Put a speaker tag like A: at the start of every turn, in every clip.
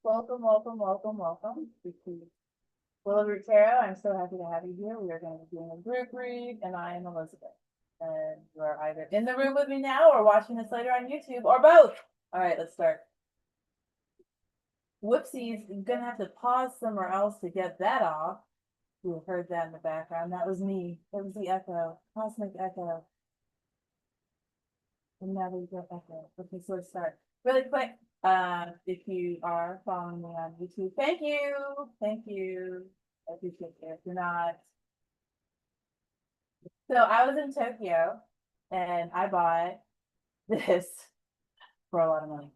A: Welcome, welcome, welcome, welcome. This is Willow Tarot. I'm so happy to have you here. We are going to be doing a group read, and I am Elizabeth. And you are either in the room with me now or watching this later on YouTube or both. All right, let's start. Whoopsies, I'm going to have to pause somewhere else to get that off. You heard that in the background. That was me. It was the echo, cosmic echo. And now we go echo. Okay, so let's start. Really quick, if you are following me on YouTube, thank you. Thank you. I appreciate it. If you're not, so I was in Tokyo and I bought this for a lot of money.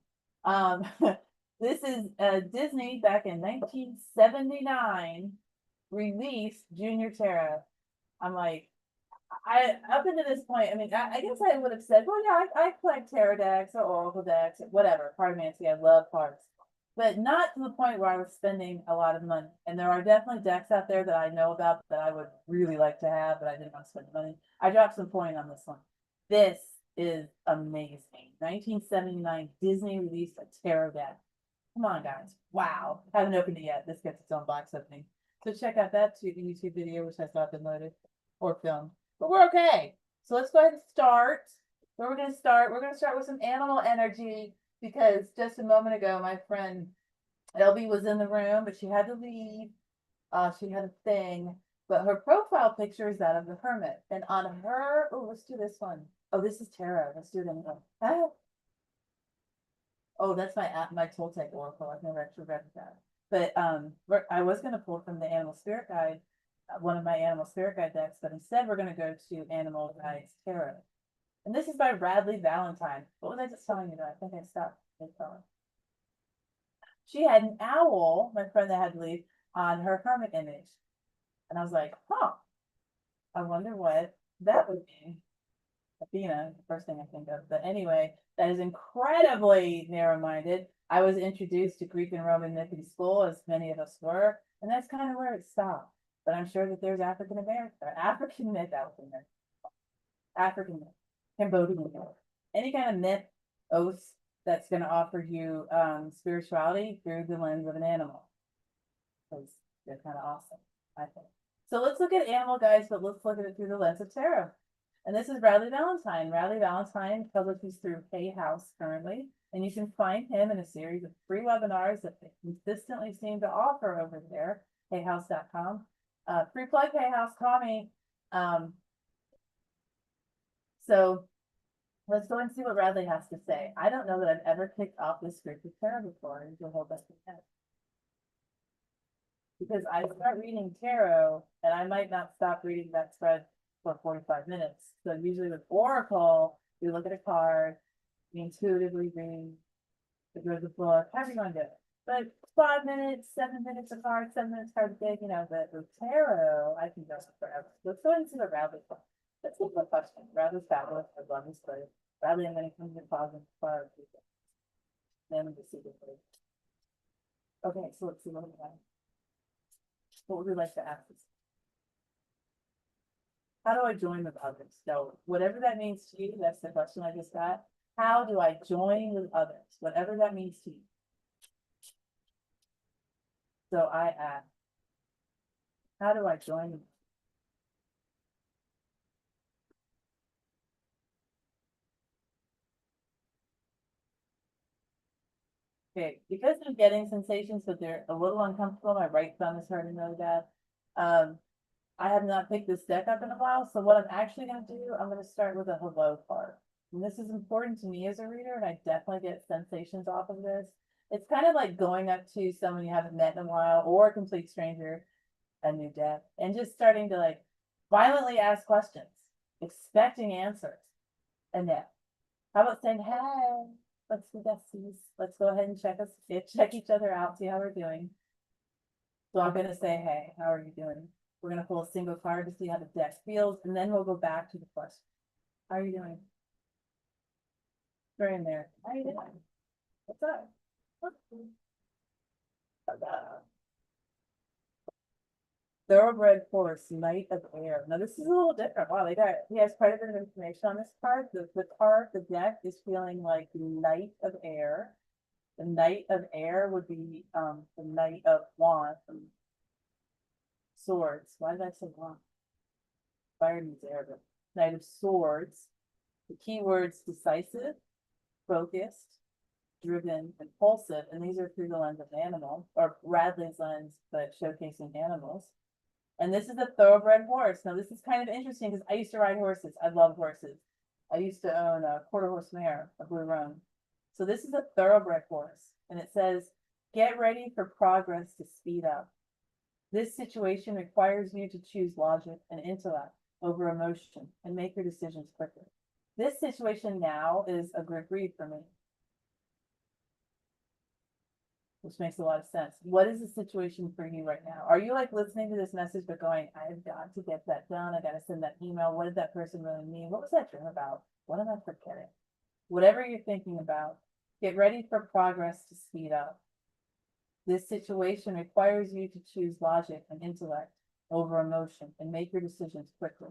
A: This is Disney back in 1979 released Junior Tarot. I'm like, I up until this point, I mean, I guess I would have said, well, yeah, I collect tarot decks or oracle decks, whatever, cartomancy. I love cards, but not to the point where I was spending a lot of money. And there are definitely decks out there that I know about that I would really like to have, but I didn't want to spend money. I dropped some coin on this one. This is amazing. 1979 Disney released a tarot deck. Come on, guys. Wow. Haven't opened it yet. This gets its own box opening. So check out that YouTube video, which has not been loaded or filmed. But we're okay. So let's go ahead and start. Where we're going to start? We're going to start with some animal energy because just a moment ago, my friend LB was in the room, but she had to leave. She had a thing, but her profile picture is that of the hermit. And on her, oh, let's do this one. Oh, this is tarot. Let's do it anyway. Oh, that's my Toltec oracle. I've never actually read that. But I was going to pull from the Animal Spirit Guide, one of my Animal Spirit Guide decks, but instead we're going to go to Animal Guides Tarot. And this is by Radley Valentine. What was I just telling you that? I think I stopped. She had an owl, my friend that had to leave, on her hermit image. And I was like, huh, I wonder what that would be. Athena, the first thing I think of. But anyway, that is incredibly narrow-minded. I was introduced to Greek and Roman myth in school, as many of us were, and that's kind of where it stopped. But I'm sure that there's African myth, Cambodian myth, any kind of myth, oath that's going to offer you spirituality through the lens of an animal. Because they're kind of awesome, I think. So let's look at animal guides, but let's look at it through the lens of tarot. And this is Radley Valentine. Radley Valentine publishes through Hay House currently, and you can find him in a series of free webinars that they consistently seem to offer over there, hayhouse.com. Free plug, Hay House, call me. So let's go and see what Radley has to say. I don't know that I've ever picked up this script of tarot before until hold up your head. Because I start reading tarot and I might not stop reading that spread for 45 minutes. So usually with Oracle, we look at a card, we intuitively read, it goes the book, however you want to do it. But 5 minutes, 7 minutes a card, 7 minutes card a day, you know, but with tarot, I can go forever. Let's go into the Radley one. Let's look at the question. Radley's fabulous. I love his story. Radley, I'm going to come to the closet for people. Then we just see the story. Okay, so let's see what we have. What would we like to ask this? How do I join with others? So whatever that means to you, that's the question I just got. How do I join with others? Whatever that means to you. So I ask, how do I join with? Okay, because I'm getting sensations, but they're a little uncomfortable. My right thumb is hurting really bad. I have not picked this deck up in a while, so what I'm actually going to do, I'm going to start with a hello card. And this is important to me as a reader, and I definitely get sensations off of this. It's kind of like going up to someone you haven't met in a while, or a complete stranger, a new deck, and just starting to like violently ask questions, expecting answers. And now, how about saying, hey, let's be besties. Let's go ahead and check each other out, see how we're doing. So I'm going to say, hey, how are you doing? We're going to pull a single card to see how the deck feels, and then we'll go back to the question. How are you doing? Right in there. How are you doing? What's up? Thoroughbred horse, Knight of Air. Now this is a little different. Wow, he has quite a bit of information on this card. The deck is feeling like Knight of Air. The Knight of Air would be the Knight of Wands, Swords. Why did I say Wands? Fire needs air, but Knight of Swords. The keywords decisive, focused, driven, impulsive, and these are through the lens of an animal, or Radley's lens, but showcasing animals. And this is a thoroughbred horse. Now, this is kind of interesting because I used to ride horses. I love horses. I used to own a quarter horse mare, a blue roan. So this is a thoroughbred horse. And it says, get ready for progress to speed up. This situation requires you to choose logic and intellect over emotion and make your decisions quickly. This situation now is a good read for me, which makes a lot of sense. What is the situation for you right now? Are you like listening to this message but going, I've got to get that done. I got to send that email. What did that person really mean? What was that dream about? What am I forgetting? Whatever you're thinking about, get ready for progress to speed up. This situation requires you to choose logic and intellect over emotion and make your decisions quickly.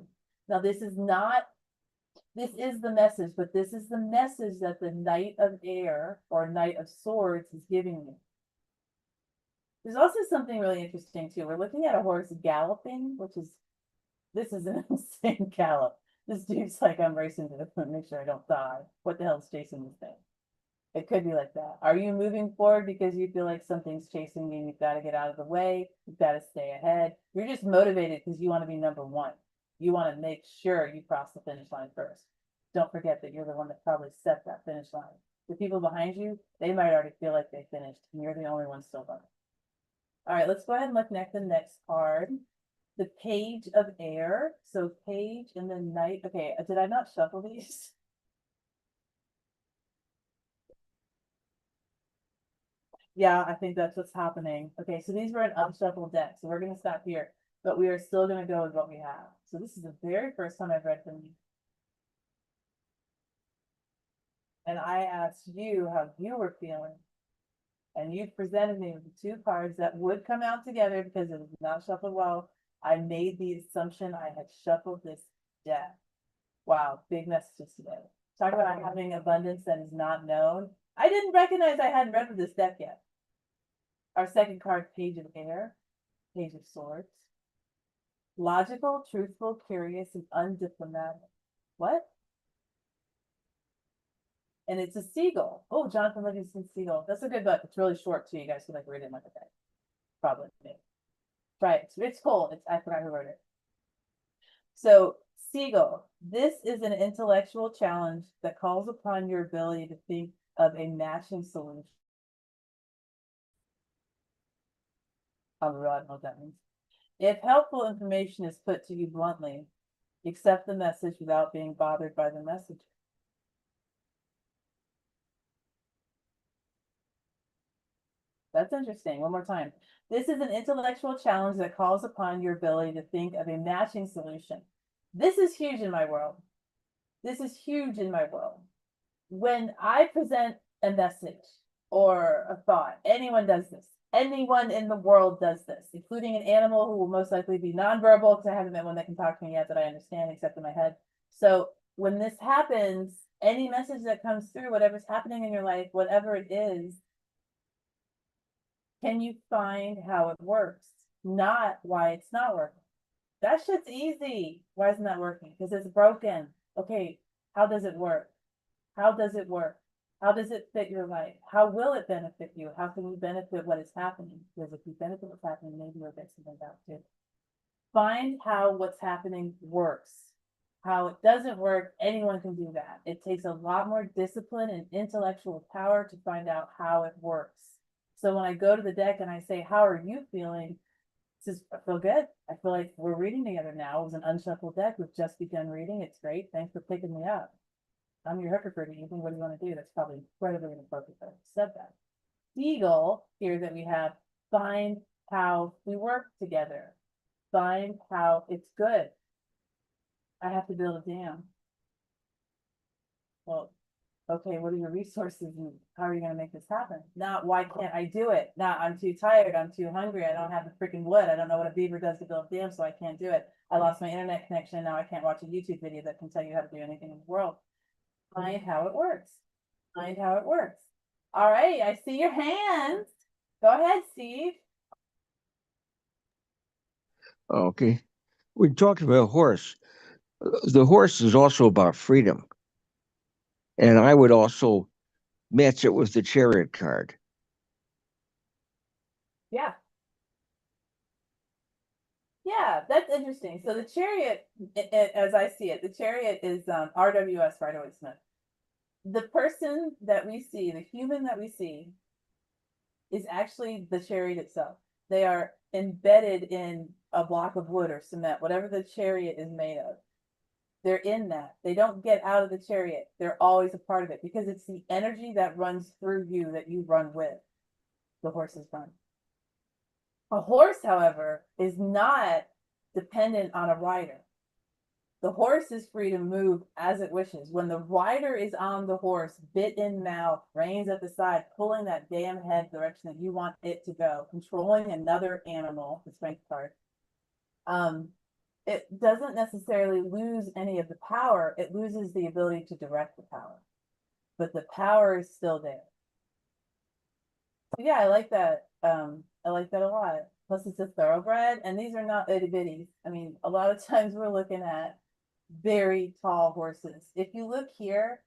A: Now, this is the message, but this is the message that the Knight of Air or Knight of Swords is giving you. There's also something really interesting too. We're looking at a horse galloping, this is an insane gallop. This dude's like, I'm racing to the front, make sure I don't die. What the hell is chasing this thing? It could be like that. Are you moving forward because you feel like something's chasing you and you've got to get out of the way? You've got to stay ahead. You're just motivated because you want to be number one. You want to make sure you cross the finish line first. Don't forget that you're the one that probably set that finish line. The people behind you, they might already feel like they finished and you're the only one still running. All right, let's go ahead and look at the next card. The Page of Air. So Page and the Knight. Okay, did I not shuffle these? Yeah, I think that's what's happening. Okay, so these were an unshuffled deck, so we're going to stop here, but we are still going to go with what we have. So this is the very first time I've read from you. And I asked you how you were feeling. And you presented me with the two cards that would come out together because it was not shuffled well. I made the assumption I had shuffled this deck. Wow, big messages today. Talk about having abundance that is not known. I didn't recognize I hadn't read with this deck yet. Our second card, Page of Air, Page of Swords. Logical, truthful, curious, and undiplomatic. What? And it's a seagull. Oh, Jonathan Livingston Seagull. That's a good book. It's really short too. You guys could like read it in like a day. Probably me. Try it. It's cool. I forgot who wrote it. So Seagull, this is an intellectual challenge that calls upon your ability to think of a matching solution. I don't know what that means. If helpful information is put to you bluntly, accept the message without being bothered by the message. That's interesting. One more time. This is an intellectual challenge that calls upon your ability to think of a matching solution. This is huge in my world. This is huge in my world. When I present a message or a thought, anyone does this. Anyone in the world does this, including an animal who will most likely be nonverbal because I haven't met one that can talk to me yet that I understand except in my head. So when this happens, any message that comes through, whatever's happening in your life, whatever it is, can you find how it works? Not why it's not working. That shit's easy. Why isn't that working? Because it's broken. Okay, how does it work? How does it work? How does it fit your life? How will it benefit you? How can you benefit what is happening? Because if you benefit what's happening, maybe you'll get something out too. Find how what's happening works. How it doesn't work, anyone can do that. It takes a lot more discipline and intellectual power to find out how it works. So when I go to the deck and I say, how are you feeling? It says, I feel good. I feel like we're reading together now. It was an unshuffled deck. We've just begun reading. It's great. Thanks for picking me up. I'm your hooker for the evening. What do you want to do? That's probably incredibly inappropriate that I said that. Eagle here that we have, find how we work together. Find how it's good. I have to build a dam. Well, okay, what are your resources and how are you going to make this happen? Not why can't I do it? Not I'm too tired, I'm too hungry, I don't have the freaking wood, I don't know what a beaver does to build a dam, so I can't do it. I lost my internet connection, now I can't watch a YouTube video that can tell you how to do anything in the world. Find how it works. Find how it works. All right, I see your hands. Go ahead, Steve.
B: Okay. We talked about horse. The horse is also about freedom. And I would also match it with the chariot card.
A: Yeah. Yeah, that's interesting. So the chariot, as I see it, the chariot is RWS, Rider Waite Smith. The person that we see, the human that we see, is actually the chariot itself. They are embedded in a block of wood or cement, whatever the chariot is made of. They're in that. They don't get out of the chariot. They're always a part of it because it's the energy that runs through you that you run with. The horses run. A horse, however, is not dependent on a rider. The horse is free to move as it wishes. When the rider is on the horse, bit in mouth, reins at the side, pulling that damn head direction that you want it to go, controlling another animal, the strength card, it doesn't necessarily lose any of the power. It loses the ability to direct the power, but the power is still there. So yeah, I like that. I like that a lot. Plus, it's a thoroughbred, and these are not itty bitties. I mean, a lot of times we're looking at very tall horses. If you look here,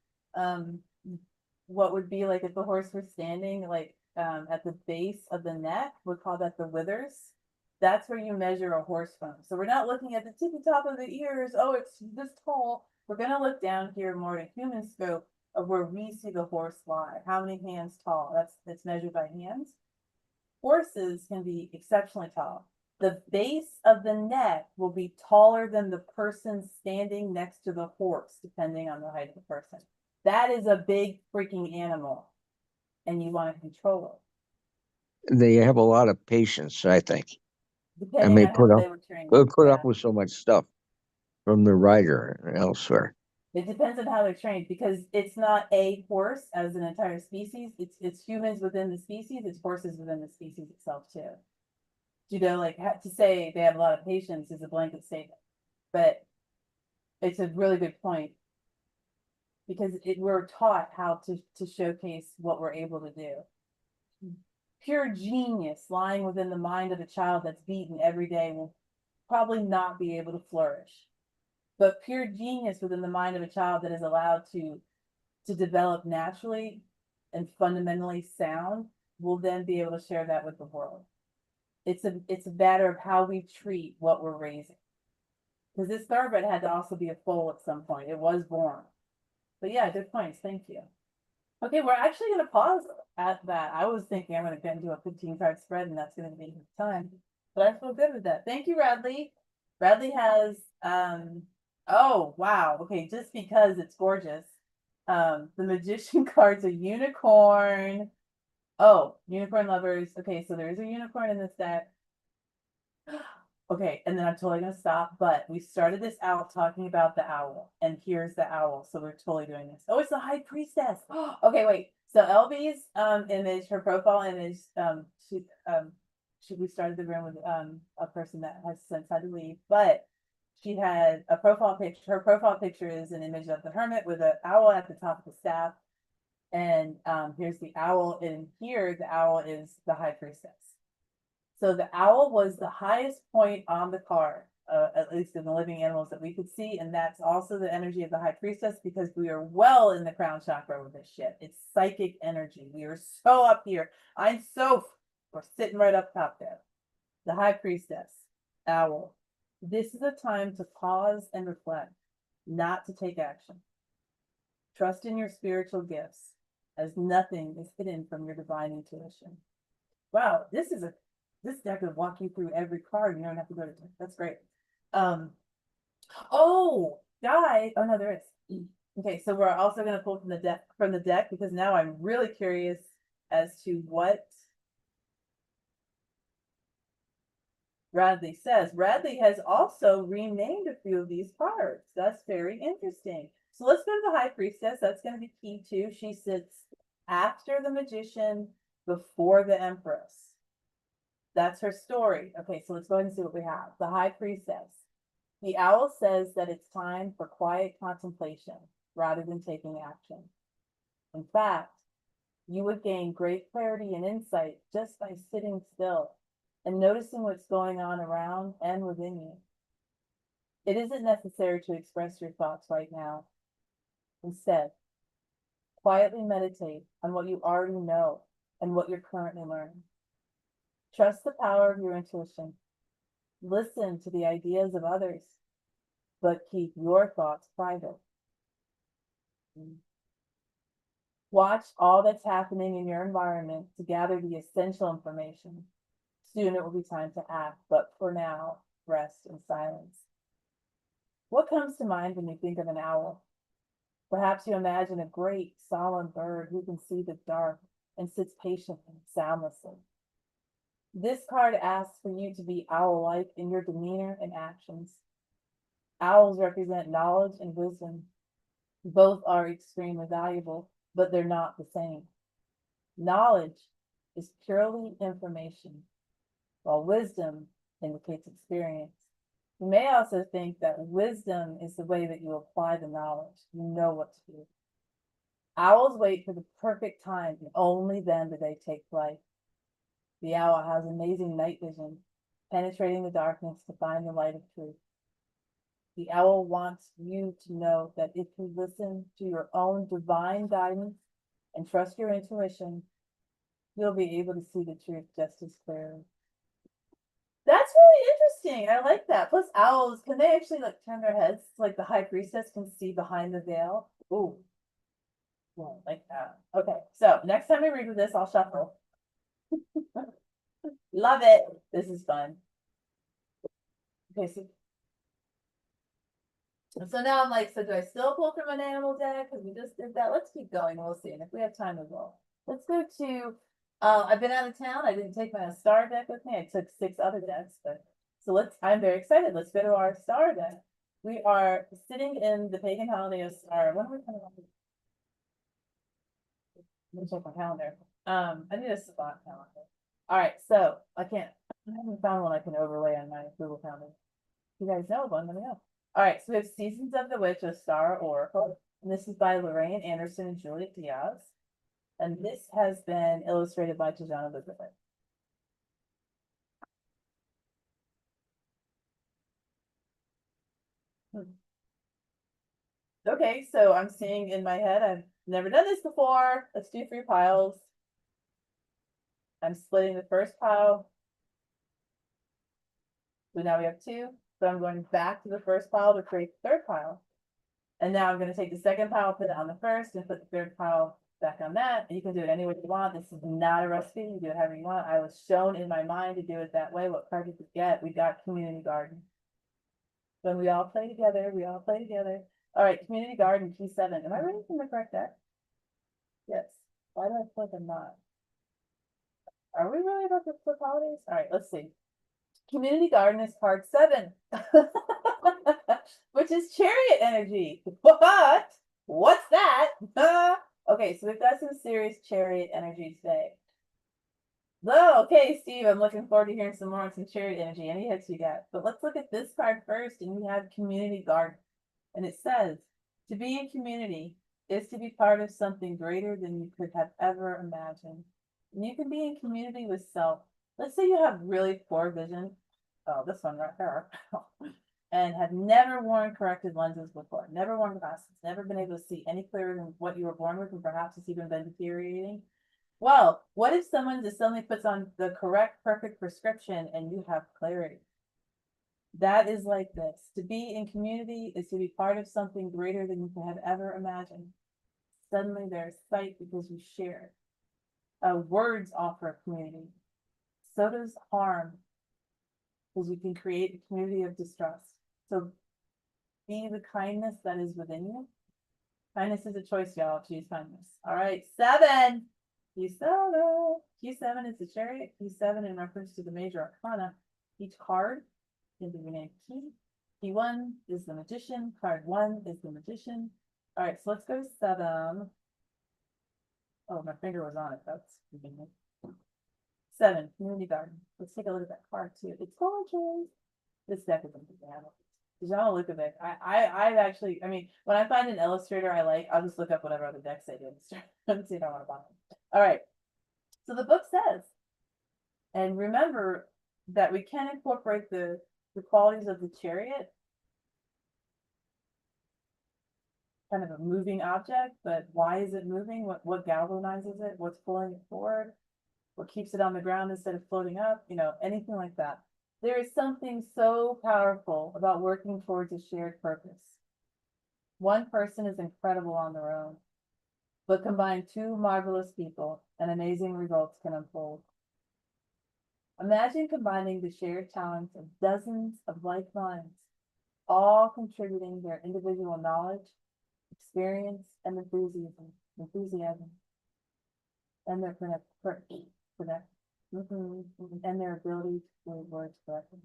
A: what would be like if the horse were standing like at the base of the neck, we call that the withers. That's where you measure a horse from. So we're not looking at the tippy top of the ears. Oh, it's this tall. We're going to look down here more to human scope of where we see the horse lie. How many hands tall? That's measured by hands. Horses can be exceptionally tall. The base of the neck will be taller than the person standing next to the horse, depending on the height of the person. That is a big freaking animal, and you want to control
B: They have a lot of patience, I think,
A: it,
B: and
A: depending
B: they
A: on how they were trained.
B: put
A: Yeah.
B: up with so much stuff from the rider and elsewhere.
A: It depends on how they're trained because it's not a horse as an entire species. It's humans within the species. It's horses within the species itself too. You know, like to say they have a lot of patience is a blanket statement, but it's a really good point because we're taught how to showcase what we're able to do. Pure genius lying within the mind of a child that's beaten every day will probably not be able to flourish. But pure genius within the mind of a child that is allowed to develop naturally and fundamentally sound will then be able to share that with the world. It's a matter of how we treat what we're raising. Because this thoroughbred had to also be a foal at some point. It was born. But yeah, good points. Thank you. Okay, we're actually going to pause at that. I was thinking I'm going to get into a 15 card spread and that's going to be the time. But I feel good with that. Thank you, Radley. Radley has, oh, wow. Okay, just because it's gorgeous. The magician card's a unicorn. Oh, unicorn lovers. Okay, so there's a unicorn in this deck. Okay, and then I'm totally gonna stop, but we started this out talking about the owl, and here's the owl, so we're totally doing this. Oh, it's the high priestess. Okay, wait. So LB's image, her profile image, we started the room with a person that has since had to leave, but she had a profile picture. Her profile picture is an image of the hermit with an owl at the top of the staff, and here's the owl, and here the owl is the high priestess. So the owl was the highest point on the card, at least in the living animals that we could see. And that's also the energy of the high priestess because we are well in the crown chakra with this shit. It's psychic energy. We are so up here. We're sitting right up top there. The high priestess, owl. This is a time to pause and reflect, not to take action. Trust in your spiritual gifts as nothing is hidden from your divine intuition. Wow, this deck will walk you through every card. You don't have to go to that's great. Oh, guys. Oh no, there is. Okay, so we're also gonna pull from the deck because now I'm really curious as to what Radley says. Radley has also renamed a few of these cards. That's very interesting. So let's go to the High Priestess. That's gonna be key too. She sits after the Magician, before the Empress. That's her story. Okay, so let's go ahead and see what we have. The High Priestess. The owl says that it's time for quiet contemplation rather than taking action. In fact, You would gain great clarity and insight just by sitting still and noticing what's going on around and within you. It isn't necessary to express your thoughts right now. Instead, quietly meditate on what you already know and what you're currently learning. Trust the power of your intuition. Listen to the ideas of others, but keep your thoughts private. Watch all that's happening in your environment to gather the essential information. Soon it will be time to act, but for now, rest in silence. What comes to mind when you think of an owl? Perhaps you imagine a great, solemn bird who can see the dark and sits patiently, soundlessly. This card asks for you to be owl-like in your demeanor and actions. Owls represent knowledge and wisdom. Both are extremely valuable, but they're not the same. Knowledge is purely information, while wisdom indicates experience. You may also think that wisdom is the way that you apply the knowledge. You know what to do. Owls wait for the perfect time, and only then do they take flight. The owl has amazing night vision, penetrating the darkness to find the light of truth. The owl wants you to know that if you listen to your own divine guidance and trust your intuition, you'll be able to see the truth just as clearly. That's really interesting. I like that. Plus, owls, can they actually like turn their heads like the high priestess can see behind the veil? Ooh, well, like that. Okay, so next time we read this, I'll shuffle. Love it. This is fun. Okay, so now I'm like, so do I still pull from an animal deck? Because we just did that. Let's keep going. We'll see. And if we have time, we will. Let's go to, I've been out of town. I didn't take my star deck with me. I took 6 other decks, but so I'm very excited. Let's go to our star deck. We are sitting in the pagan holiday of Star. When are we coming up? Let me check my calendar. I need a spot calendar. All right, so I haven't found one I can overlay on my Google Calendar. If you guys know of one, let me know. All right, so we have Seasons of the Witch of Star Oracle, and this is by Lorraine Anderson and Juliet Diaz. And this has been illustrated by Tijana Elizabeth. Okay, so I'm seeing in my head, I've never done this before. Let's do 3 piles. I'm splitting the first pile. So now we have 2. So I'm going back to the first pile to create the 3rd pile. And now I'm going to take the 2nd pile, put it on the 1st, and put the 3rd pile back on that. And you can do it any way you want. This is not a recipe. You do it however you want. I was shown in my mind to do it that way. What card did we get? We got Community Garden. When we all play together, we all play together. All right, Community Garden, key 7. Am I reading from the correct deck? Yes. Why do I feel like I'm not? Are we really about to flip holidays? All right, let's see. Community Garden is card 7, which is Chariot energy. What? What's that? Okay, so we've got some serious Chariot energy today. Oh, okay, Steve, I'm looking forward to hearing some more on some Chariot energy. Any hits you got? But let's look at this card first, and we have Community Garden. And it says, to be in community is to be part of something greater than you could have ever imagined. And you can be in community with self. Let's say you have really poor vision. Oh, this one right there. And have never worn corrected lenses before, never worn glasses, never been able to see any clearer than what you were born with, and perhaps it's even been deteriorating. Well, what if someone just suddenly puts on the correct, perfect prescription and you have clarity? That is like this. To be in community is to be part of something greater than you could have ever imagined. Suddenly there's sight because you share. Words offer community. So does harm, because you can create a community of distrust. So be the kindness that is within you. Kindness is a choice, y'all. Choose kindness. All right, 7. Q7. Q7 is the Chariot. Q7 in reference to the major arcana. Each card is the named key. Q1 is the Magician. Card 1 is the Magician. All right, so let's go to 7. Oh, my finger was on it. That's convenient. 7, Community Garden. Let's take a look at that card too. It's gorgeous. This deck is incredible. Did y'all look at it? I've actually, I mean, when I find an illustrator I like, I'll just look up whatever other decks they did and see if I want to buy them. All right. So the book says, and remember that we can incorporate the qualities of the chariot, kind of a moving object, but why is it moving? What galvanizes it? What's pulling it forward? What keeps it on the ground instead of floating up? Anything like that. There is something so powerful about working towards a shared purpose. One person is incredible on their own, but combine two marvelous people and amazing results can unfold. Imagine combining the shared talents of dozens of like minds, all contributing their individual knowledge, experience, and enthusiasm, and their and their ability to read words correctly.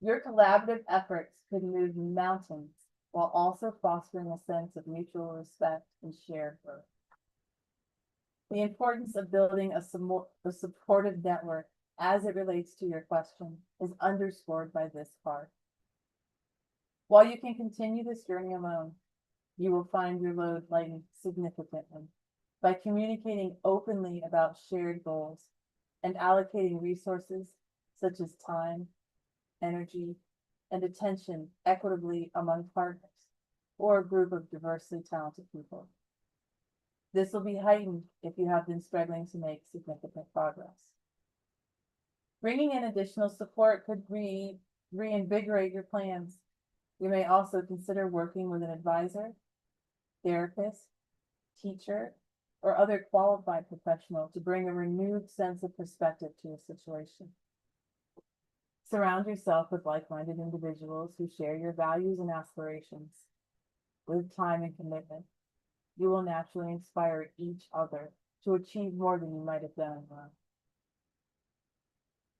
A: Your collaborative efforts could move mountains while also fostering a sense of mutual respect and shared growth. The importance of building a supportive network as it relates to your question is underscored by this card. While you can continue this journey alone, you will find your load lighten significantly by communicating openly about shared goals and allocating resources such as time, energy, and attention equitably among partners or a group of diversely talented people. This will be heightened if you have been struggling to make significant progress. Bringing in additional support could reinvigorate your plans. You may also consider working with an advisor, therapist, teacher, or other qualified professional to bring a renewed sense of perspective to a situation. Surround yourself with like-minded individuals who share your values and aspirations. With time and commitment, you will naturally inspire each other to achieve more than you might have done alone.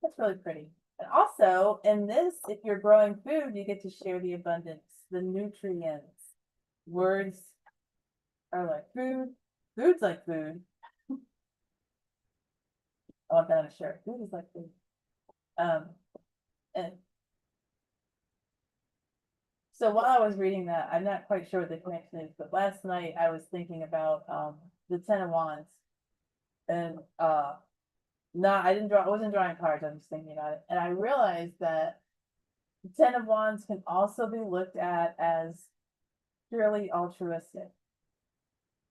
A: That's really pretty. And also, in this, if you're growing food, you get to share the abundance, the nutrients. Words are like food. Food's like food. I want that on a shirt. Food is like food. And so while I was reading that, I'm not quite sure what the connection is, but last night I was thinking about the Ten of Wands. And I wasn't drawing cards, I was just thinking about it. And I realized that the Ten of Wands can also be looked at as purely altruistic.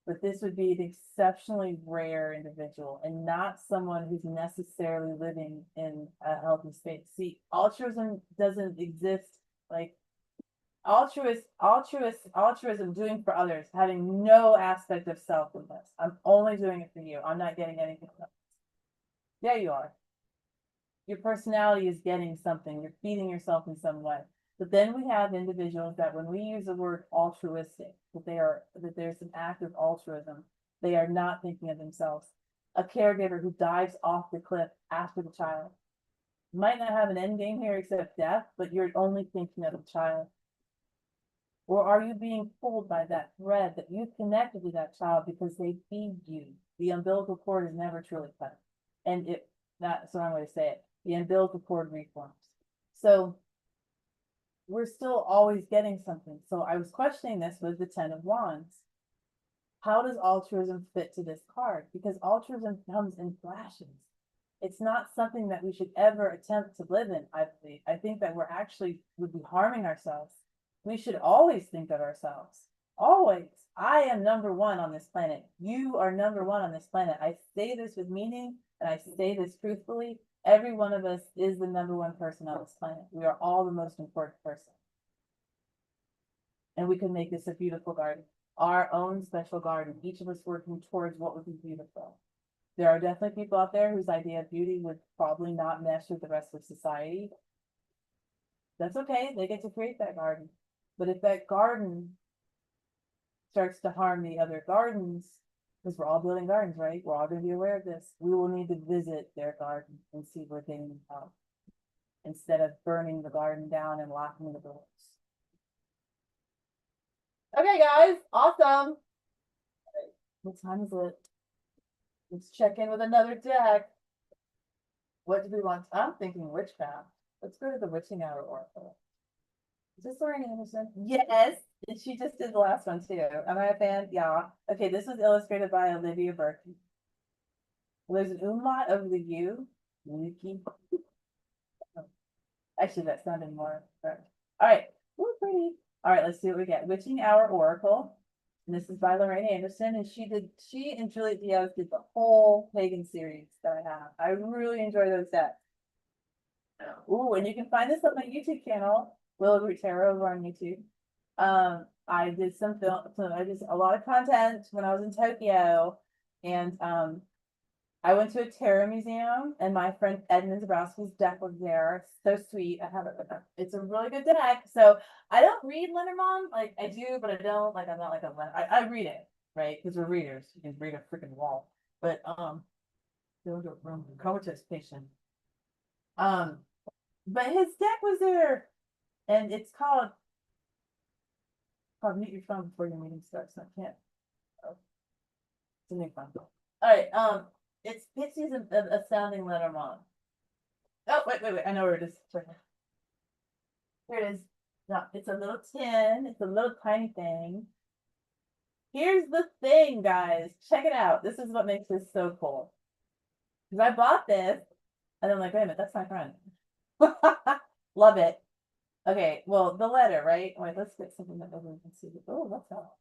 A: But this would be an exceptionally rare individual and not someone who's necessarily living in a healthy state. See, altruism doesn't exist like altruism, doing for others, having no aspect of self in this. I'm only doing it for you. I'm not getting anything else. Yeah, you are. Your personality is getting something. You're feeding yourself in some way. But then we have individuals that when we use the word altruistic, that there's an act of altruism, they are not thinking of themselves. A caregiver who dives off the cliff after the child might not have an end game here except death, but you're only thinking of the child. Or are you being pulled by that thread that you've connected to that child because they feed you? The umbilical cord is never truly cut. And that's what I'm going to say it. The umbilical cord reforms. So we're still always getting something. So I was questioning this with the Ten of Wands. How does altruism fit to this card? Because altruism comes in flashes. It's not something that we should ever attempt to live in, I believe. I think that would be harming ourselves. We should always think of ourselves. Always. I am number one on this planet. You are number one on this planet. I say this with meaning and I say this truthfully. Every one of us is the number one person on this planet. We are all the most important person. And we can make this a beautiful garden, our own special garden, each of us working towards what would be beautiful. There are definitely people out there whose idea of beauty would probably not mesh with the rest of society. That's okay. They get to create that garden. But if that garden starts to harm the other gardens, because we're all building gardens, right? We're all going to be aware of this. We will need to visit their garden and see where they need help instead of burning the garden down and locking the doors. Okay, guys, awesome. What time is it? Let's check in with another deck. What do we want? I'm thinking witchcraft. Let's go to the witching hour oracle. Is this Lorraine Anderson? Yes. And she just did the last one too. Am I a fan? Yeah. Okay, this was illustrated by Olivia Burke. There's an umlaut over the U. Yuki. Actually, that sounded more correct. All right. Ooh, pretty. All right, let's see what we get. Witching Hour Oracle. And this is by Lorraine Anderson. And she and Juliet Diaz did the whole pagan series that I have. I really enjoy those decks. Ooh, and you can find this on my YouTube channel, Willow Root Tarot over on YouTube. I did some film, so I did a lot of content when I was in Tokyo, and I went to a tarot museum, and my friend Edmund Dabrowski's deck was there. So sweet. I have it. It's a really good deck. So I don't read Lenormand, like I do, but I don't. Like I'm not like I read it, right? Because we're readers. You can read a freaking wall. But comatose patient. Um, but his deck was there, and it's called Mute Your Phone Before Your Meeting Starts. I can't. Oh, it's a new phone. All right. It's Pixies of Sounding Lenormand. Oh, wait. I know where it is. Here it is. No, it's a little tin. It's a little tiny thing. Here's the thing, guys. Check it out. This is what makes this so cool. Because I bought this, and I'm like, wait a minute, that's my friend. Love it. Okay, well, the letter, right? Wait, let's get something that everyone can see. Oh, that's all.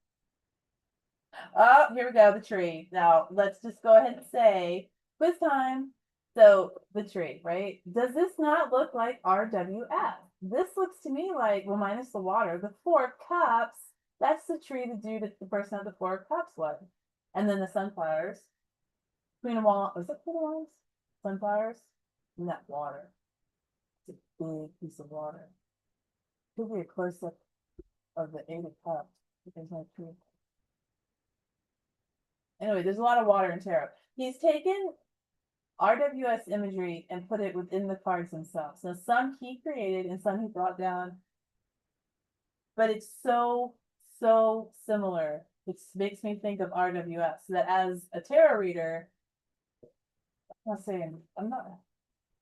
A: Oh, here we go, the tree. Now, let's just go ahead and say, quiz time. So, the tree, right? Does this not look like RWF? This looks to me like, well, minus the water, the Four of Cups. That's the tree the dude at the person at the Four of Cups was. And then the sunflowers. Queen of Wands. Was it Queen of Wands? Sunflowers? And that water. It's a big piece of water. Could be a close up of the Eight of Cups. There's no tree. Anyway, there's a lot of water in tarot. He's taken RWS imagery and put it within the cards themselves. So some he created and some he brought down, but it's so similar. It makes me think of RWS. So that as a tarot reader, I'm not saying I'm not.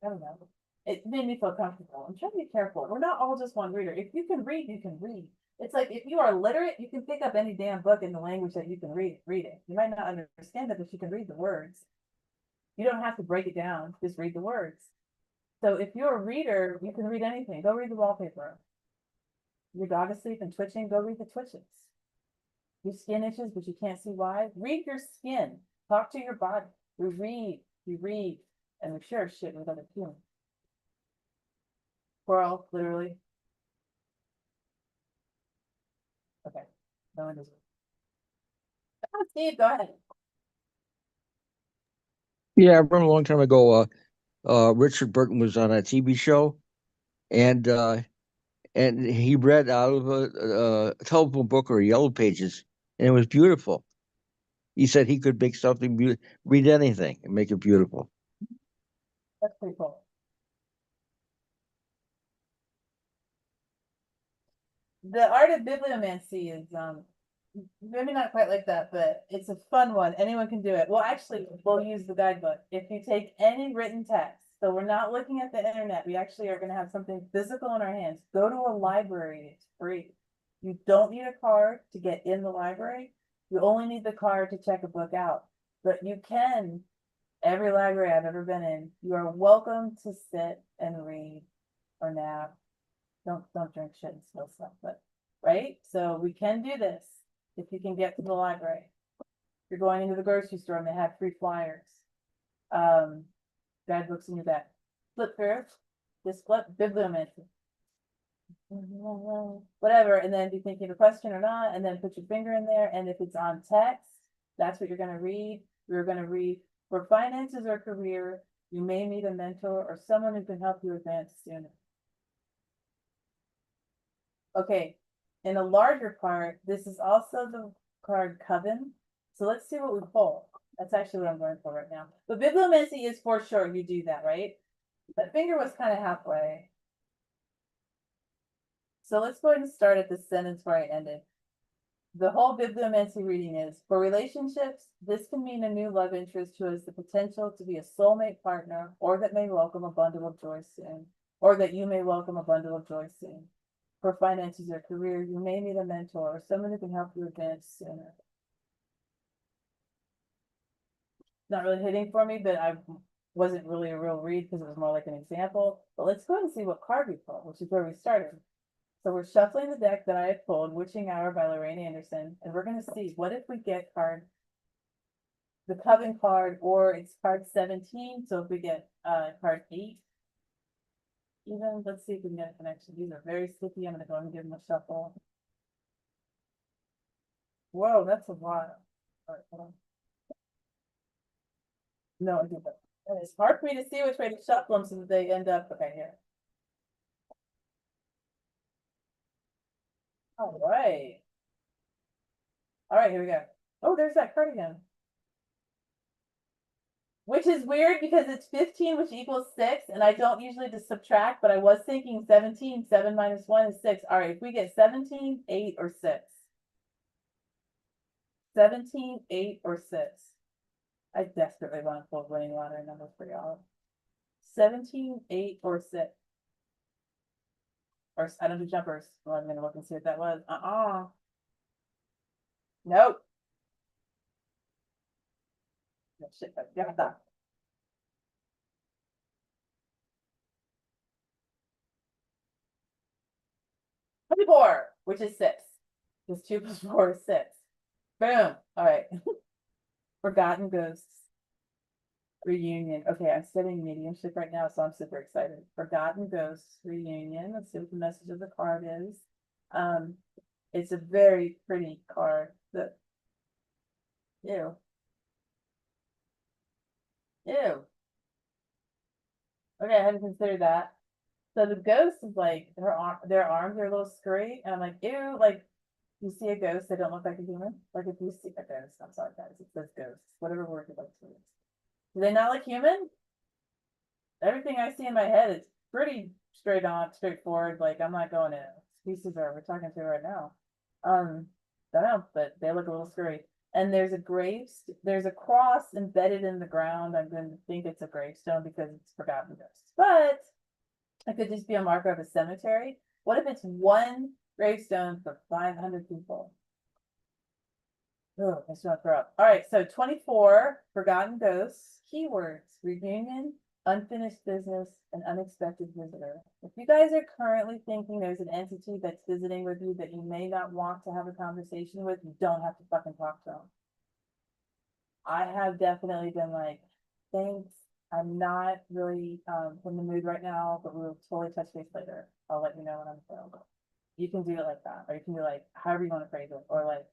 A: I don't know. It made me feel comfortable. I'm trying to be careful. We're not all just one reader. If you can read, you can read. It's like if you are literate, you can pick up any damn book in the language that you can read it. You might not understand it, but you can read the words. You don't have to break it down, just read the words. So if you're a reader, you can read anything. Go read the wallpaper. Your dog is asleep and twitching, go read the twitches. Your skin itches, but you can't see why. Read your skin. Talk to your body. You read, and we share shit with other humans. Squirrel, literally. Okay. No one does it. Oh, Steve, go ahead.
B: Yeah, I remember a long time ago, Richard Burton was on a TV show, and he read out of a telephone book or Yellow Pages, and it was beautiful. He said he could make something read anything and make it beautiful.
A: That's pretty cool. The art of bibliomancy is maybe not quite like that, but it's a fun one. Anyone can do it. Well, actually, we'll use the guidebook. If you take any written text, so we're not looking at the internet, we actually are going to have something physical in our hands. Go to a library, it's free. You don't need a card to get in the library. You only need the card to check a book out. But you can, every library I've ever been in, you are welcome to sit and read or nap. Don't drink shit and spill stuff, but right? So we can do this if you can get to the library. You're going into the grocery store and they have free flyers. Guidebooks in your bag. Flip through. Just flip bibliomancy. Whatever, and then be thinking of a question or not, and then put your finger in there. And if it's on text, that's what you're going to read. You're going to read for finances or career. You may need a mentor or someone who can help you advance sooner. Okay, in a larger part, this is also the card Coven. So let's see what we pull. That's actually what I'm going for right now. But bibliomancy is for sure you do that, right? That finger was kind of halfway. So let's go ahead and start at the sentence where I ended. The whole bibliomancy reading is, for relationships, this can mean a new love interest who has the potential to be a soulmate partner, or that may welcome a bundle of joy soon, or that you may welcome a bundle of joy soon. for finances or career, you may need a mentor or someone who can help you advance sooner. Not really hitting for me, but I wasn't really a real read because it was more like an example. But let's go ahead and see what card we pulled, which is where we started. So we're shuffling the deck that I had pulled, Witching Hour by Lorraine Anderson, and we're going to see what if we get the Coven card, or it's card 17. So if we get card 8, even, let's see if we can get a connection. These are very sticky. I'm going to go and give them a shuffle. Whoa, that's a lot. All right, hold on. No, I did that. And it's hard for me to see which way to shuffle them so that they end up, okay, here. All right. All right, here we go. Oh, there's that card again. Which is weird because it's 15, which equals 6, and I don't usually just subtract, but I was thinking 17, 7 minus 1 is 6. All right, if we get 17, 8, or 6. 17, 8, or 6. I desperately want to pull winning lottery numbers for y'all. 17, 8, or 6. Or I don't do jumpers. Well, I'm going to look and see what that was. Nope. No, shit, got that. 24, which is 6. Because 2 plus 4 is 6. Boom. All right. Forgotten Ghosts. Reunion. Okay, I'm studying mediumship right now, so I'm super excited. Forgotten Ghosts Reunion. Let's see what the message of the card is. It's a very pretty card. Ew. Ew. Okay, I hadn't considered that. So the ghost is like their arms are a little scurry, and I'm like, ew, like you see a ghost, they don't look like a human. Like if you see a ghost, I'm sorry guys, it says ghosts, whatever word you like to use. Do they not look human? Everything I see in my head is pretty straight on, straightforward. Like I'm not going to species are we're talking to right now. Don't know, but they look a little scary. And there's a cross embedded in the ground. I'm going to think it's a gravestone because it's forgotten ghosts. But it could just be a marker of a cemetery. What if it's one gravestone for 500 people? Oh, I just want to throw up. All right, so 24, Forgotten Ghosts, keywords, reunion, unfinished business, and unexpected visitor. If you guys are currently thinking there's an entity that's visiting with you that you may not want to have a conversation with, you don't have to fucking talk to them. I have definitely been like, thanks. I'm not really in the mood right now, but we'll totally touch base later. I'll let you know when I'm available. You can do it like that, or you can be like, however you want to phrase it, or like,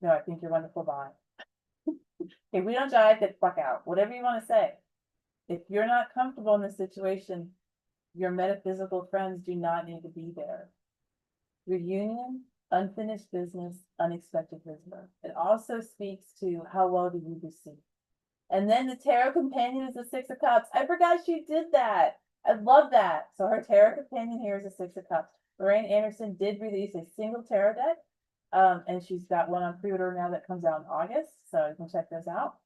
A: no, I think you're wonderful, bye. If we don't jive, get the fuck out. Whatever you want to say. If you're not comfortable in this situation, your metaphysical friends do not need to be there. Reunion, unfinished business, unexpected visitor. It also speaks to how well do you receive. And then the tarot companion is the 6 of Cups. I forgot she did that. I love that. So her tarot companion here is a 6 of Cups. Lorraine Anderson did release a single tarot deck. And she's got one on pre-order now that comes out in August. So you can check those out.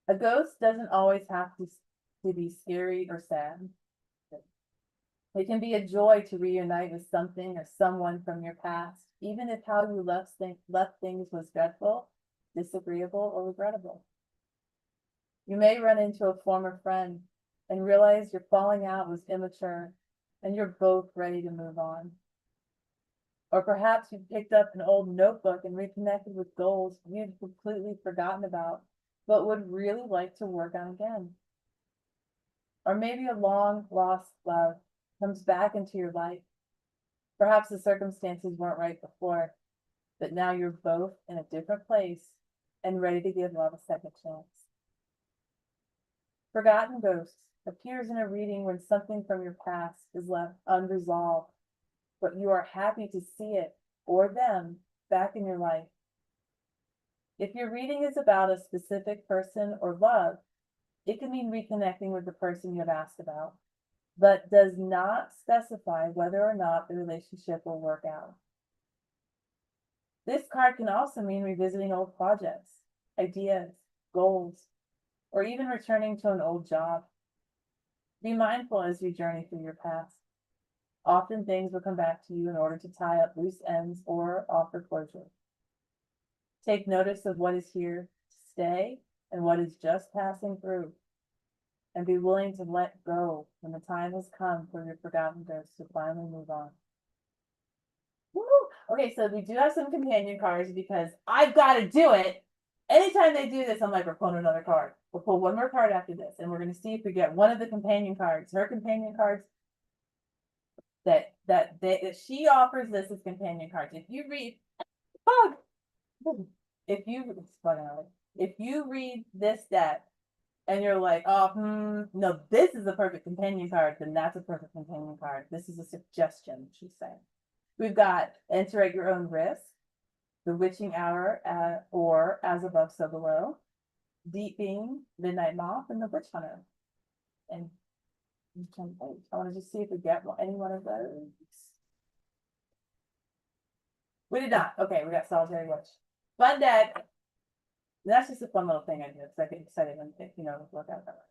A: A ghost doesn't always have to be scary or sad. It can be a joy to reunite with something or someone from your past, even if how you left things was dreadful, disagreeable, or regrettable. You may run into a former friend and realize your falling out was immature and you're both ready to move on. Or perhaps you picked up an old notebook and reconnected with goals you'd completely forgotten about, but would really like to work on again. Or maybe a long lost love comes back into your life. Perhaps the circumstances weren't right before, but now you're both in a different place and ready to give love a second chance. Forgotten Ghosts appears in a reading when something from your past is left unresolved, but you are happy to see it or them back in your life. If your reading is about a specific person or love, it can mean reconnecting with the person you have asked about, but does not specify whether or not the relationship will work out. This card can also mean revisiting old projects, ideas, goals, or even returning to an old job. Be mindful as you journey through your past. Often things will come back to you in order to tie up loose ends or offer closure. Take notice of what is here to stay and what is just passing through, and be willing to let go when the time has come for your forgotten ghosts to finally move on. Woo! Okay, so we do have some companion cards because I've got to do it. Anytime they do this, I'm like, we're pulling another card. We'll pull one more card after this, and we're going to see if we get one of the companion cards. Her companion cards that she offers this as companion cards. If you read, oh, if you read this deck and you're like, oh, no, this is a perfect companion card, then that's a perfect companion card. This is a suggestion, she's saying. We've got Enter at Your Own Risk, The Witching Hour, or As Above, So Below, Deep Being, Midnight Moth, and The Witch Hunter. And I want to just see if we get any one of those. We did not. Okay, we got Solitary Witch. Fun deck. That's just a fun little thing I do because I get excited when look at that.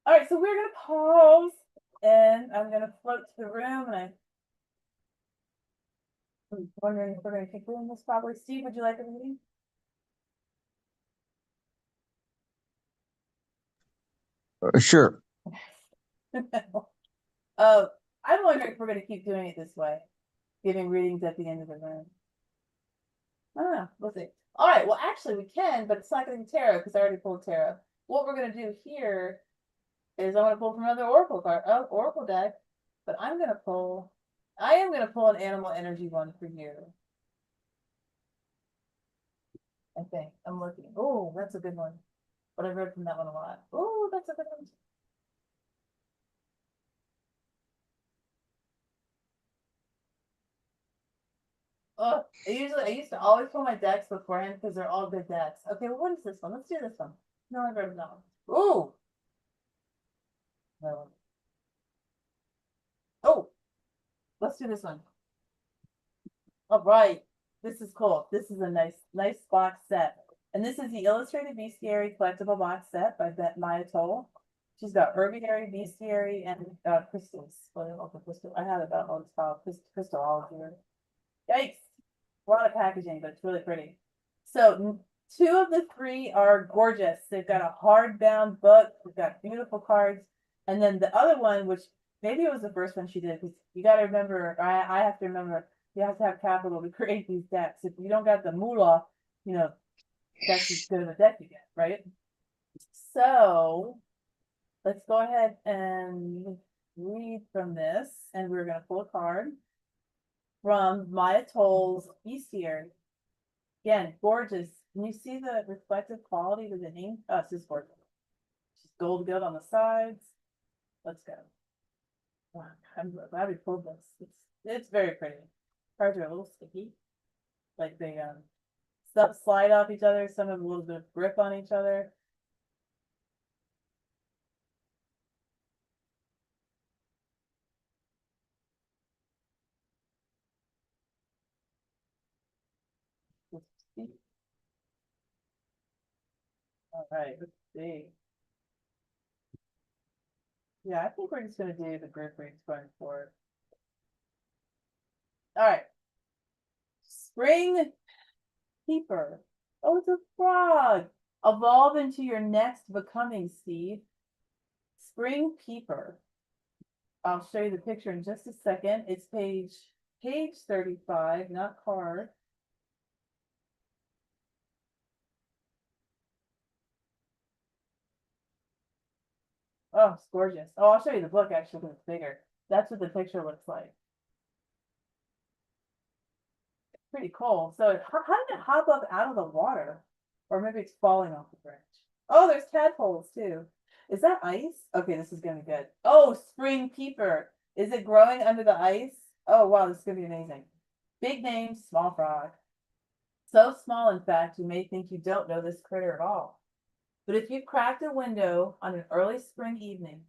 A: All right, so we're gonna pause, and I'm gonna float to the room, and I'm wondering if we're gonna keep doing this. Probably, Steve. Would you like a reading?
B: Sure.
A: I'm wondering if we're gonna keep doing it this way, giving readings at the end of the room. I don't know. We'll see. All right. Well, actually, we can, but it's not going to be tarot because I already pulled tarot. What we're going to do here is I'm going to pull from another oracle deck, but I am going to pull an animal energy one for you. I think I'm looking. Oh, that's a good one. But I've read from that one a lot. Oh, that's a good one. Oh, I used to always pull my decks beforehand because they're all good decks. Okay, well, what is this one? Let's do this one. No, I've read that one. Ooh. No. Oh, let's do this one. All right. This is cool. This is a nice box set. And this is the Illustrated Bestiary Collectible Box Set by Maya Toll. She's got herbiary, bestiary, and crystals. Crystal. I have it about all this crystallology. Yikes. A lot of packaging, but it's really pretty. So two of the three are gorgeous. They've got a hardbound book. They've got beautiful cards. And then the other one, which maybe it was the first one she did, because you got to remember, I have to remember, you have to have capital to create these decks. If you don't got the moolah, that's as good of a deck you get, right? So let's go ahead and read from this, and we're going to pull a card from Maya Toll's Bestiary. Again, gorgeous. Can you see the reflective quality to the ink? Oh, this is gorgeous. Just gold gilt on the sides. Let's go. Wow, I'm glad we pulled this. It's very pretty. Cards are a little sticky. Like they some slide off each other, some have a little bit of grip on each other. All right, let's see. Yeah, I think we're just gonna do the group reads going forward. All right. Spring Keeper. Oh, it's a frog. Evolve into your next becoming, Steve. Spring Keeper. I'll show you the picture in just a second. It's page 35, not card. Oh, it's gorgeous. Oh, I'll show you the book actually because it's bigger. That's what the picture looks like. Pretty cool. So how did it hop up out of the water? Or maybe it's falling off the branch. Oh, there's tadpoles too. Is that ice? Okay, this is gonna be good. Oh, spring peeper. Is it growing under the ice? Oh, wow, this is gonna be amazing. Big name, small frog. So small, in fact, you may think you don't know this critter at all. But if you've cracked a window on an early spring evening,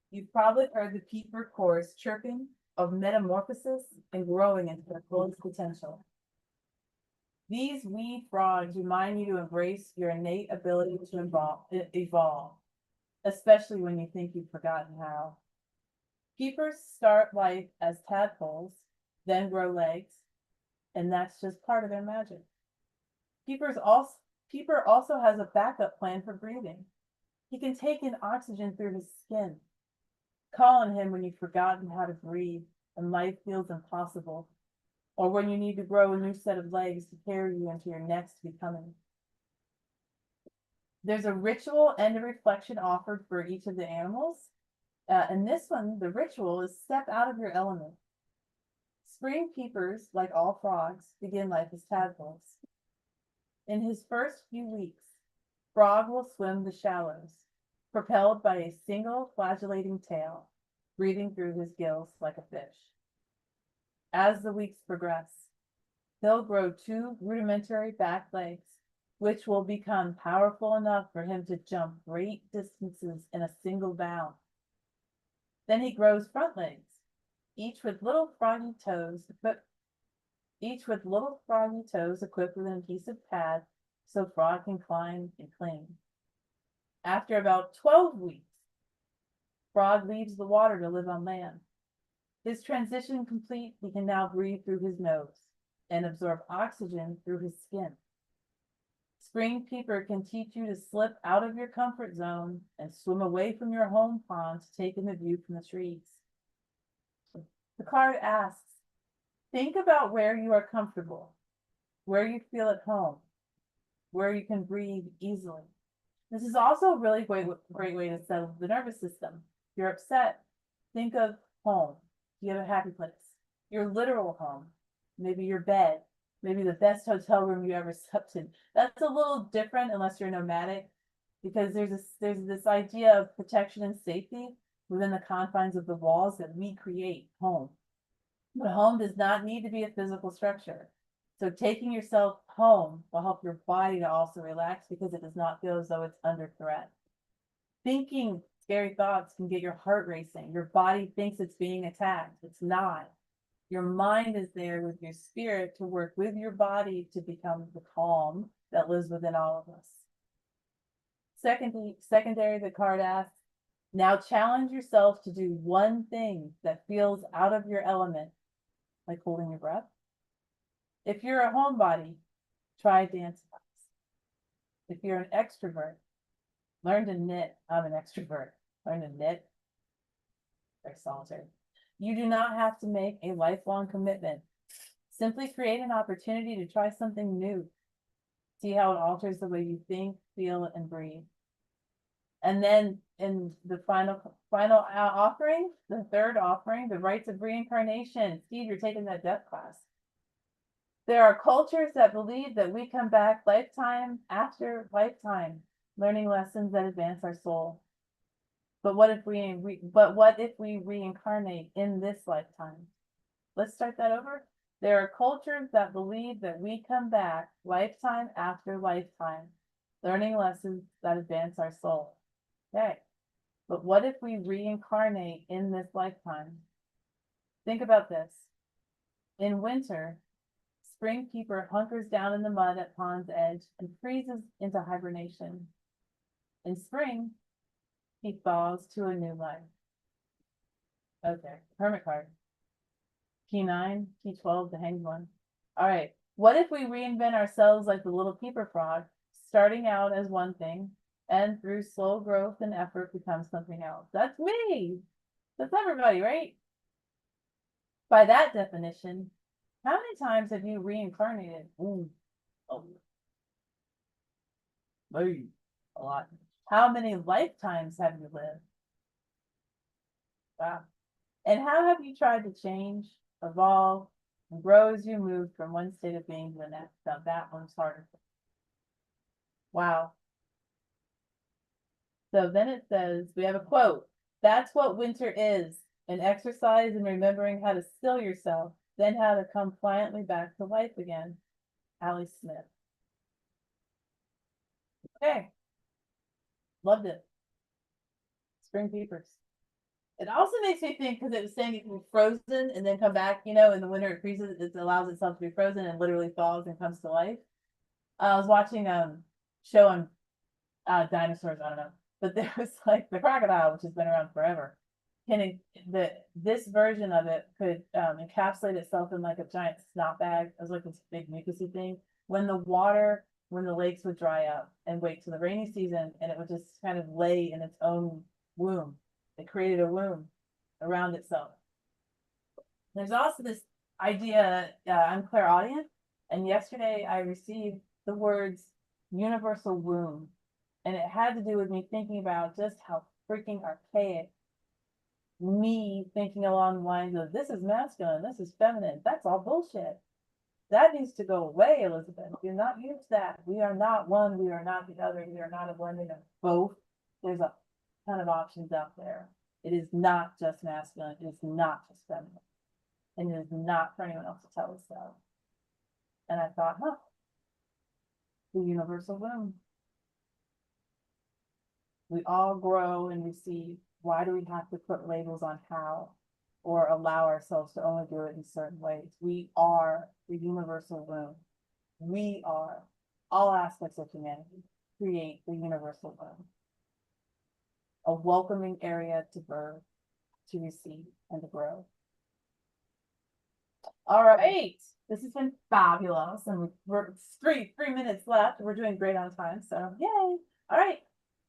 A: you've probably heard the peeper chorus chirping of metamorphosis and growing into their fullest potential. These wee frogs remind you to embrace your innate ability to evolve, especially when you think you've forgotten how. Keepers start life as tadpoles, then grow legs, and that's just part of their magic. Keeper also has a backup plan for breathing. He can take in oxygen through his skin. Call on him when you've forgotten how to breathe and life feels impossible, or when you need to grow a new set of legs to carry you into your next becoming. There's a ritual and a reflection offered for each of the animals. And this one, the ritual is step out of your element. Spring keepers, like all frogs, begin life as tadpoles. In his first few weeks, Frog will swim the shallows, propelled by a single flagellating tail, breathing through his gills like a fish. As the weeks progress, he'll grow 2 rudimentary back legs, which will become powerful enough for him to jump great distances in a single bound. Then he grows front legs, each with little froggy toes equipped with an adhesive pad so Frog can climb and cling. After about 12 weeks, Frog leaves the water to live on land. His transition complete, he can now breathe through his nose and absorb oxygen through his skin. Spring Keeper can teach you to slip out of your comfort zone and swim away from your home pond to take in the view from the trees. The card asks, think about where you are comfortable, where you feel at home, where you can breathe easily. This is also a really great way to settle the nervous system. If you're upset, think of home. Do you have a happy place? Your literal home, maybe your bed, maybe the best hotel room you ever slept in. That's a little different unless you're nomadic, because there's this idea of protection and safety within the confines of the walls that we create home. But home does not need to be a physical structure. So taking yourself home will help your body to also relax because it does not feel as though it's under threat. Thinking scary thoughts can get your heart racing. Your body thinks it's being attacked. It's not. Your mind is there with your spirit to work with your body to become the calm that lives within all of us. Secondary, the card asks, now challenge yourself to do one thing that feels out of your element, like holding your breath. If you're a homebody, try dance class. If you're an extrovert, learn to knit. I'm an extrovert. Learn to knit. Very solitary. You do not have to make a lifelong commitment. Simply create an opportunity to try something new. See how it alters the way you think, feel, and breathe. And then in the final offering, the third offering, the rites of reincarnation. Steve, you're taking that death class. There are cultures that believe that we come back lifetime after lifetime, learning lessons that advance our soul. But what if we reincarnate in this lifetime? Let's start that over. There are cultures that believe that we come back lifetime after lifetime, learning lessons that advance our soul. Okay. But what if we reincarnate in this lifetime? Think about this. In winter, Spring Keeper hunkers down in the mud at pond's edge and freezes into hibernation. In spring, he thaws to a new life. Okay, Hermit card. Key 9, Key 12, the Hanged One. All right, what if we reinvent ourselves like the little keeper frog, starting out as one thing, and through slow growth and effort becomes something else? That's me. That's everybody, right? By that definition, how many times have you reincarnated? Ooh. Oh. A lot. How many lifetimes have you lived? Wow. And how have you tried to change, evolve, and grow as you move from one state of being to the next? Now that one's harder. Wow. So then it says, we have a quote. That's what winter is, an exercise in remembering how to still yourself, then how to come quietly back to life again. Allie Smith. Okay. Loved it. Spring Keepers. It also makes me think, because it was saying it can be frozen and then come back, in the winter it freezes, it allows itself to be frozen and literally thaws and comes to life. I was watching a show on dinosaurs, I don't know, but there was like the crocodile, which has been around forever. this version of it could encapsulate itself in like a giant snot bag as like this big mucousy thing. When the lakes would dry up and wait till the rainy season, and it would just kind of lay in its own womb. It created a womb around itself. There's also this idea, I'm clairaudient, and yesterday I received the words universal womb, and it had to do with me thinking about just how freaking archaic me thinking along the lines of this is masculine, this is feminine. That's all bullshit. That needs to go away, Elizabeth. Do not use that. We are not one, we are not the other, we are not a blending of both. There's a ton of options out there. It is not just masculine, it is not just feminine. And it is not for anyone else to tell us so. And I thought, the universal womb. We all grow and receive. Why do we have to put labels on how or allow ourselves to only do it in certain ways? We are the universal womb. We are all aspects of humanity create the universal womb. A welcoming area to birth, to receive, and to grow. All right, this has been fabulous, and we're three minutes left. We're doing great on time, so yay! All right,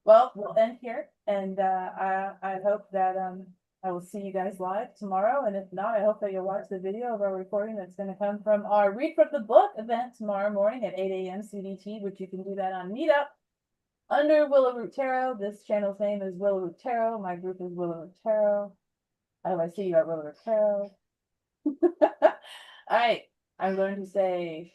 A: well, we'll end here, and I hope that I will see you guys live tomorrow, and if not, I hope that you'll watch the video of our recording that's going to come from our Read from the Book event tomorrow morning at 8 a.m. CDT, which you can do that on Meetup under Willow Root Tarot. This channel's name is Willow Root Tarot. My group is Willow Root Tarot. I see you at Willow Root Tarot. All right, I'm going to say